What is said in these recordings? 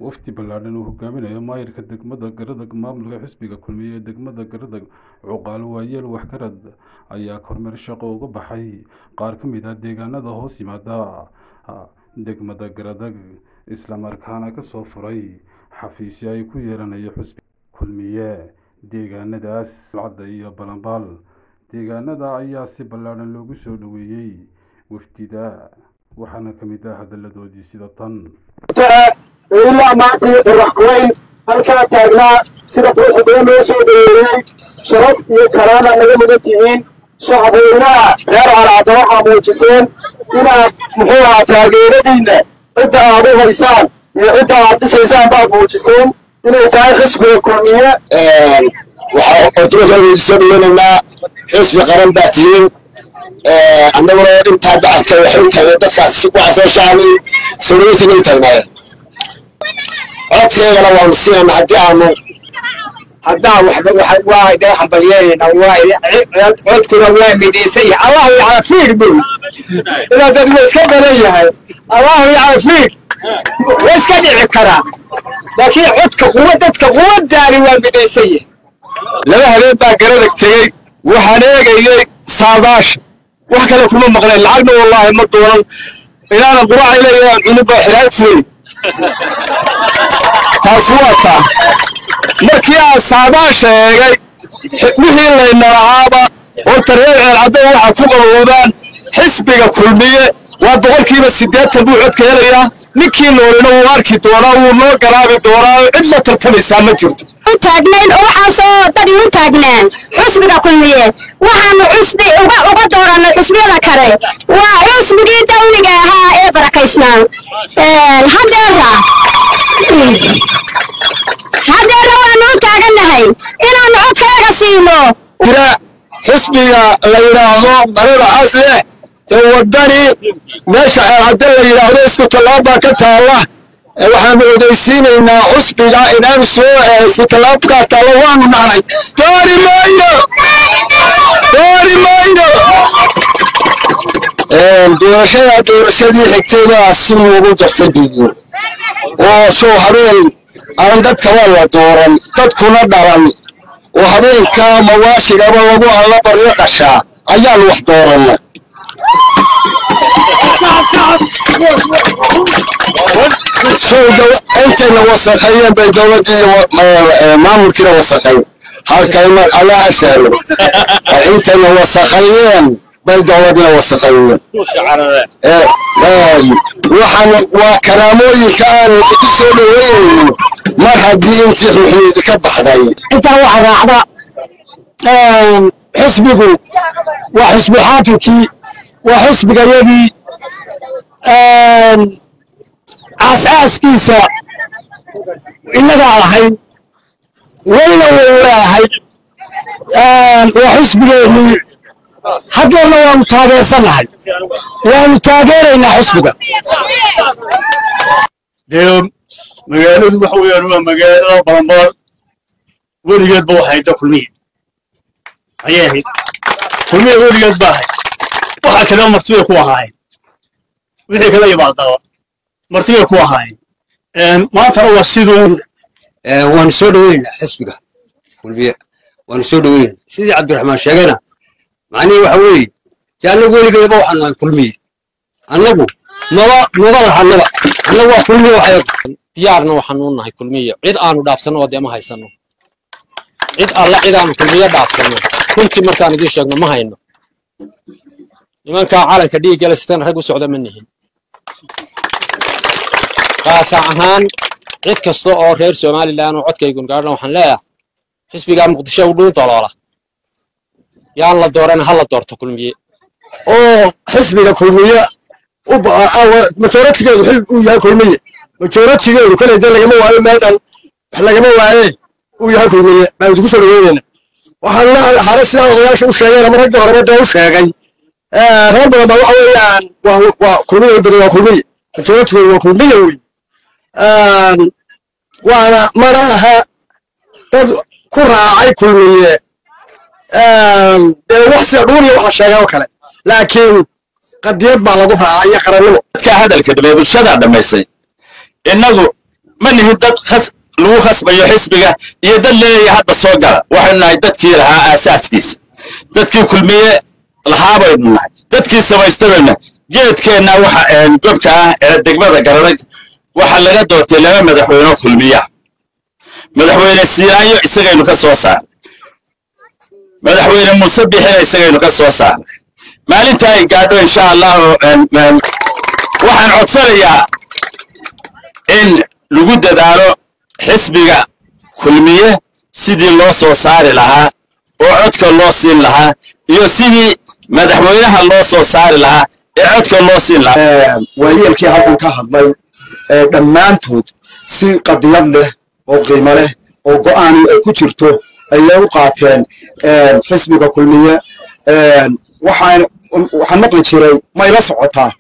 wafdi ballaaran uu hogaaminayo maayirka degmada Garadag maamulka xisbiga kulmiye degmada Garadag cuqaalo waayeel wax ka rad ayaa kormeer shaqo uga baxay qaar ka mid ah deegaanada hoos yimaada degmada Garadag isla markaana ka soo furay xafiisyo ay ku yeelanayaan xisbiga kulmiye deegaanadaas Cad iyo Balanbal deegaanada ayaa si ballaaran loogu soo dhaweeyay wafdida waxaana ka mid ah hadaladoodii sida tan إلا ما تروحين هل كان تاجنا سيدك وحدين وسودين شرف يكرامة نجمدتين شعبنا غير على عدوها موجسين إلى محوها تاجيرين إنت أبوها إنسان إنت عدس إنسان بعد موجسين إلى تاخس بالكونية وحطوها يسمون لنا حسب قرن باتين عندما أنت بعد كوحدك ودك وعسى شعبي سويت نيتنا أكثر لو أمسينا حدا واحد حبليين أو واحد أكثر واحد مديسي الله يعافيك بول إذا تدرس كبرية الله يعافيك وإيش كان يعكرها لكن قوتك داري والمديسي لما هذين باكرتك تجي وحنيك يجي صاباش وحكى لكم مقلين العقل والله ما طولوا إلى أنا قراء إلي إنه بحرق فيه تصويتا مركيا صاباش وحي اللي نرعابا والتريع العدو وحفوق الوضان حسبك كلمية وادغل كيما السيدات تبوعد كيليا نكي نورينو واركي دورا ونو قرابي دورا إلا ترتمي سامتيرت تاجنين وحاسو تدي تاجنين حسبك كلمية وحن حسبي uga dooran xisbiga kale waa xisbigii dawliga ahaa ee barakaysan hadeera waanu taaganahay inaan codkaaga siino xisbiga la yiraahdo barada asle wadani meesha hadda la yiraahdo isku talaaba ka taala waxaan ogeysiinaynaa xisbiga inaan soo isku talaab ka taalo waanu nahay doori mayno doorashadii xigtayda si ugu jartay biyo oo soo habeen aan dadka wala dooran dadkuna dharan oo habeenka mawaashigaba lagu alla baryo dhasha ayaa wax dooran أنت وسخين بين دولتي ما ممكن وسخين هالكلمة على أسهل أنت وسخين بين دولتنا وسخين وكراموي كان يسولوين ما حد ينتهي محيط كبحضي أنت واحد أعضاء حسبك وحسب حاكمك وحسبك يدي أساس كيسا إنك على حين وإلا حين وحسب يدي حتى لو أنت تاجر صنعي وأنت تاجرين حسبك ديوم مجالات بحويان ومجالات بلنبال وليات بوحي دا كلمية أيهي كلمية وليات باحي وحا كلام مرتبه كوهاي وحي كلا يبعضها مرتبه كوهاي ما ترى وسيدون ونسودوين حسبك كلمية ونسودوين سيدي عبد الرحمن شاقنا معني وحوي كان يقول لي يبغى عن كلمية أنبو ما حنبا أنبو كلمية وحياة ديارنا وحنون هاي كلمية عيد آنو دافسنا ودي ما هيسنو عيد الله عيد آنو كلمية دافسنا كنت مركان دي شغنا ما هينو لمن كان عالم كدي جلستان رجوا سعودة منهن قاسعهان عيد كسلو أو غير سومالي لأنه عد كيكون قارنا وحن لا حسبي قام مقدشة ودون طلالة يا الله دورنا هلا دورته كلمية أو حسبي كلمية وبقى أو مشورتك ويا كلمية مشورتك وكل ده اللي جمعوا على المال إحنا جمعوا عليه ويا كلمية ما يدخلش الوين وحنا حرسنا وغلاش وشيء لما رجع ربنا وشيء ربنا ما هو وكلمية بدنا كلمية مشورتك وكلمية وأنا مرها كرة كلمية وحسن دوني وحشاجة وكله لكن قد يبقى على ظهر أي قرنه كهذا الكلام بالشدة دميسي إنه من هدد خس لو خصب يحسبه يدل لي هذا الصوغة وحنا يدكي لها أساس كيس دكي كل مية الحابة يدنا دكي سما يستمرنا جيت كنا وح جبكة الدقمة قررت وحلا دورت لنا مدحونا كل مية مدحونا السيايو يسجلوا كسوسة مدحونا المسبحين يسجلوا كسوسة ما لنتهي قادوا إن شاء الله وحن عطسريا إن لوجود دارو حسبك كل مية سيدي الله صار لها وعدك الله سين لها يسيبي مدحوينها الله صار لها عدك الله سين لها وهي الكي هالكن كهضلي دمانتود سي قضية له أو قيمة له أو قوان كتيرتو أيها قاتين حسبك كل مية وحن نقل شيء ما يرفعتها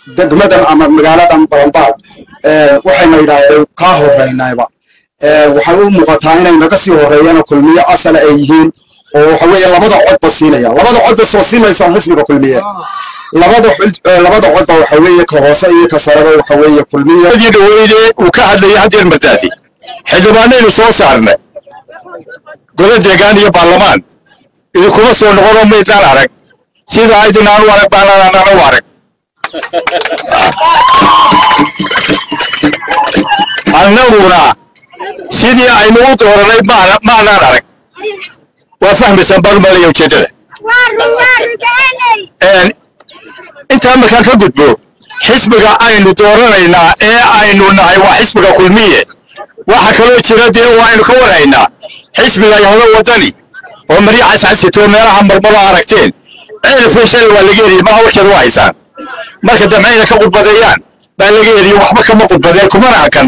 دقمة أما مقالة برنبال وحنا إلى كاهو رينايبا وحنو مقطعين إن نقصي هريان كل مية أصل أيهين وحوي لبضع عد بسينيا لبضع عد بسوسين يسمى حسبي كل مية لبضع عد وحوي كهوسي كسرة وحوي كل مية هذه الويلة وكهد لي هذه المرتادي حجباني لصوص عرنا قلت ديجاني برلمان إذا كنا صنعوا ميتان عرق سيدا عايز نانو عرق بانا نانو عرق النورنا سيدي عينوط ورني ما نعرف وفهم سبب ما ليه وجدته أنت هم كان كقطبو حسبك عينو دورنا عينونا هو حسبك كل مية وحكلوا شردي وعينو كورينا حسبك يهلا وطني ومري عسعسيتون يراها مربلا عرقتين عرف وش اللي والجيري ما هو كذا وايسان marka damcayna ka qudbadayaan baa laga yeeliyay waxba kama qudbadeen kuma raakan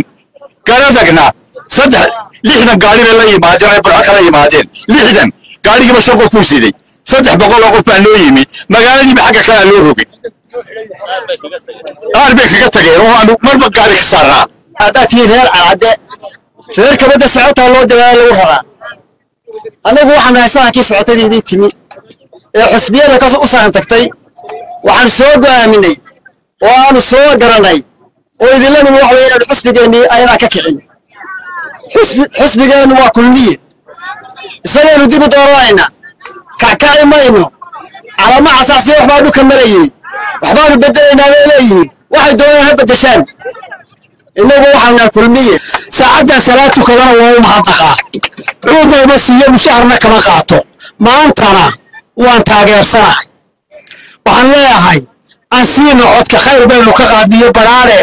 garadagna 60 gaari la yimaadeen ay baraka la yimaadeen 60 gaarigiiba shaqo ku siday 300 qof baa loo yimi magaaladii xagga kale loo rogay arbay kaga tageen oo aanu marba gaari ka saaraa adaatii reer caade reer kabada socota loo dagaal lagu raraa anagu waxaan haysanaa kii socotadii timi ee xisbiyada ka soo saaran tagtay waxaan soo go'aaminay oo aanu soo garanay oo idinlana wax weeyaan xisbigeeni ayna ka kicin xisbigeenu waa kulmiye isagoo dib u dooranayna kacay mayno calama asaasi wax baa dhuka marayay waxbaanu bedelinaa leeyihiin waxay doonaan bedeshaan inagu waxaan kulmiye saacada salaatu kalena waa u mahadnaqaa cuudayba siiyo mushaharna kama qaato maantana waan taageersanahay waxaan leeyahay aan siino codka khayr baynu ka qaadiyo baraare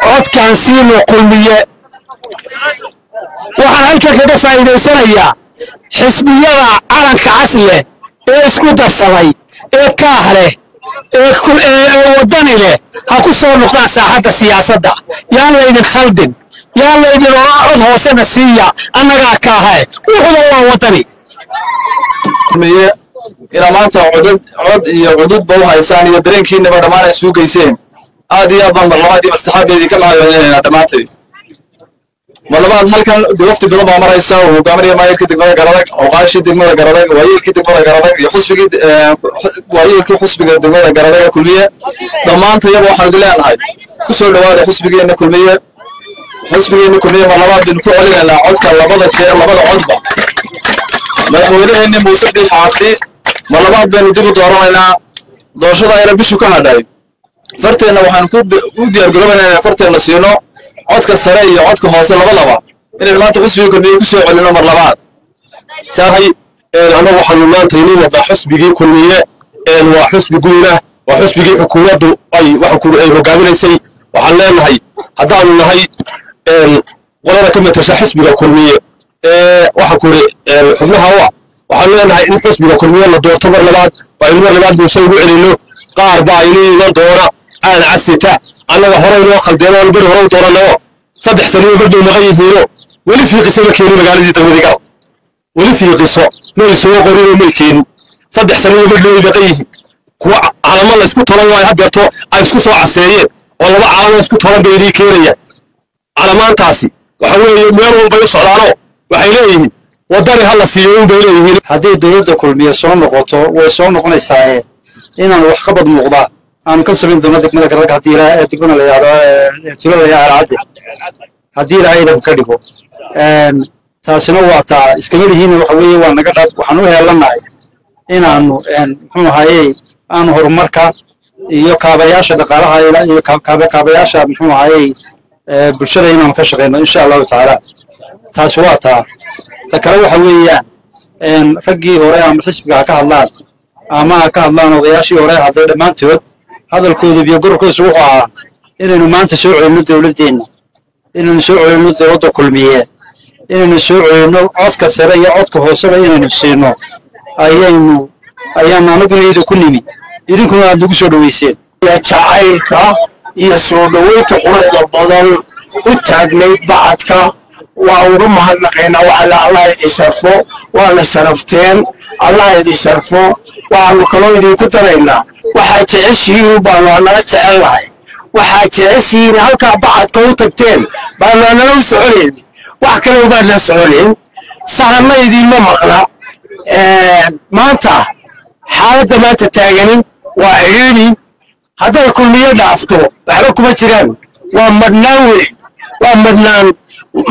codka aan siino kulmiye waxaan halka kaga faa'iideysanayaa xisbiyada calanka casle ee isku darsaday ee kaahle ee wadani leh ha ku soo noqdaan saaxadda siyaasadda yaan laydin khaldin yaan laydin cod hoosena siiya annagaa kaahe wuxuuba waa wadani إلى ما أنت عدد يعدد بوها إنسان يدرين كين بعد ما نسوق يسين هذه أيضا والله دي مستحب هذه كم على دماتري والله هل كان دوفت بضم مرة يساو وقامري ما يكتب مرة قرارك أو قاش يكتب مرة قرارك وهي كتب مرة قرارك يحس بقد وهي كحس بقد مرة قرارك كلية ضمان أنت يبغى حرد الله هاي كسر لواء حس بقد إن كلية حس بقد إن كلية والله بنكون علينا لا عد كلا بضع شيء لا بضع عدبة ما هو إني موسيقى حاطي مرلبات بين ديبو دورنا دوشدا إلى بيشو كهداي فرتنا وحن كودي أرجلنا فرتنا سينو عدك السريع عدك هوس لبلبا إن ما تحس فيه كل يكسر علينا مرلبات ساهي أنا وحن الله تيني وضع حس بيجي كلية وحس بيقولنا وحس بيجي حكومة أي وحكومة أي رقابة سي وحنا هاي هذا هاي ولا كم تشحس بيجي كلية وحكومة حملها هو وحنا إن حسب كل يوم دور تمر لبعض وإنه لبعض بيسوي علينا قار باينين دورة أنا عسيته أنا هراء الواقع دينا ونبر هراء دورة له صدق سنين بدو مغيث له ولي في قصة كيلو مقالة دي تقول ذكر ولي في قصة ما يسوي قريب ملكين صدق سنين بدو يبقيه على ما يسكت هراء واحد يبرتو يسكت على السرير ولا بقى على ما يسكت هراء بيدي كيرية على ما تاسي وحوي يوم بيوصل على وحيليه wadani hal siiyay beeleeyeen hadii dawladda kulmiye soo noqoto way soo noqonaysaa inaan wax qabad muuqda aan ka samayn doono degmada Garadeg haddii ilaahay degmada la yiraahdo tulada yaa Alcadde haddii ilaahay ka dhigo taasina waa taa iska mid waxa weeye waa naga dhab waxaan u heelanahay inaanu muxuu ahaayay aan horumarka iyo kaabayaasha dhaqaalaha iyo kaabayaasha muxuu ahaayay bulshada inaan ka shaqeyno insha Allah taala taas waa taa ta kale waxa weeyaan raggii hore ama xisbiga ka hadlaan ama ka hadlaan odayaashii hore hadlay dhamaantood hadalkooda iyo gurkooda wuxuu ahaa inaynu maanta soo celino dawladeena inaynu soo celino dawladda kulmiye inaynu soo celino codka sare iyo codka hooseba inaynu siino ayaan anaguna idin ku nimi idinkuna aad ugu soo dhaweyseen jacaylka iyo soo dhaweynta quruxda badan u taagnayd bacadka waa uga mahadnaqaynaa waxa Allah idin sharfo waana sharafteen Allah idin sharfo waxaanu kaloo idinku daraynaa waxaa jeceshihiin baan nala jecelahay waxaa jeceshihiin halkaa bacadka u tagteen baan nala u soconayn wax kale uma la soconayn sahanna idinma maqla maanta xaaladda maanta taagani waa ciriiri hadday kulmiye dhaafto waxba kuma jiraan waa madnaan wey waa madnaan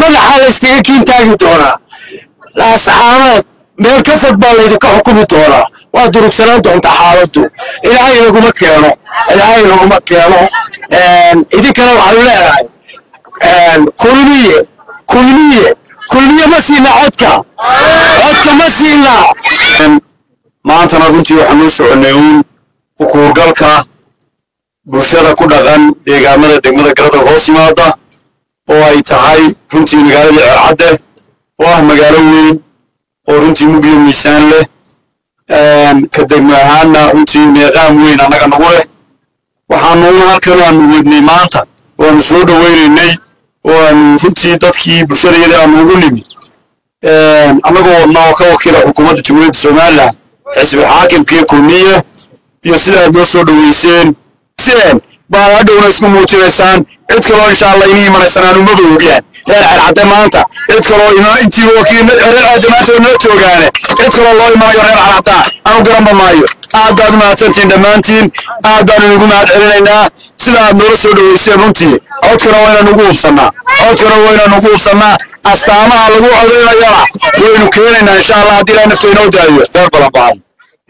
madaxa la iskaga kiintaagi doonaa laascaanood meel ka fog baa laydinka xukumi doonaa waa durugsanaan doontaa xaaladdu ilaahay naguma keeno idinkana waxaanu leedahay kulmiye ma siina codka ma siina maantana runtii waxaan u soconay uun ukuurgalka bulshada ku dhaqan deegaamada degmada Garadeg hoos yimaada oo ay tahay runtii magaalada Alcadde oo ah magaalo weyn oo runtii mug iyo miisaan leh ka degmo ahaana runtii meeqaan weyn annaga nagu leh waxaanu halkan aanu wadnay maanta waanu soo dhaweynaynay oo aanu runtii dadkii bulshada aanu ugu nimi annagoo wadnaa oo ka wakiila xukuumadda Jamhuuriyadda Soomaaliland xisbi xaakimkii kulmiye iyo sida aad noo soo dhaweyseen baa hadhowna isku muujinaysaan cid kaloo insha Allah inay imanaysanaan uma boogiyaan reer Alcadde maanta cid kaloo intii wakiil reer Alcadde maanta noo joogaane cid kaloo loo imanayo reer Alcadde aanu garan maayo aad baad mahadsantiin dhammaantiin aad baan ugu mahad celinaynaa sida aad noola soo dhaweyseen runtii codkana waa inaan ugu hubsannaa astaamaha lagu codeynayana waynu keenaynaa insha Allah haddii ilaahay nafta inoo daayo reer balanbaan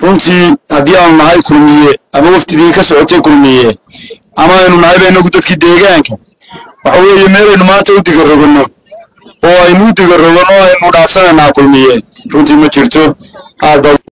runtii haddii aanu nahay kulmiye ama wafdidii ka socotay kulmiye ama aynu nahay baynagu dadkii deegaanka waxa weeye meelaynu maanta u digarogano oo aynu u digarogano aynu dhaafsanaynaa kulmiye runtii ma jirto aad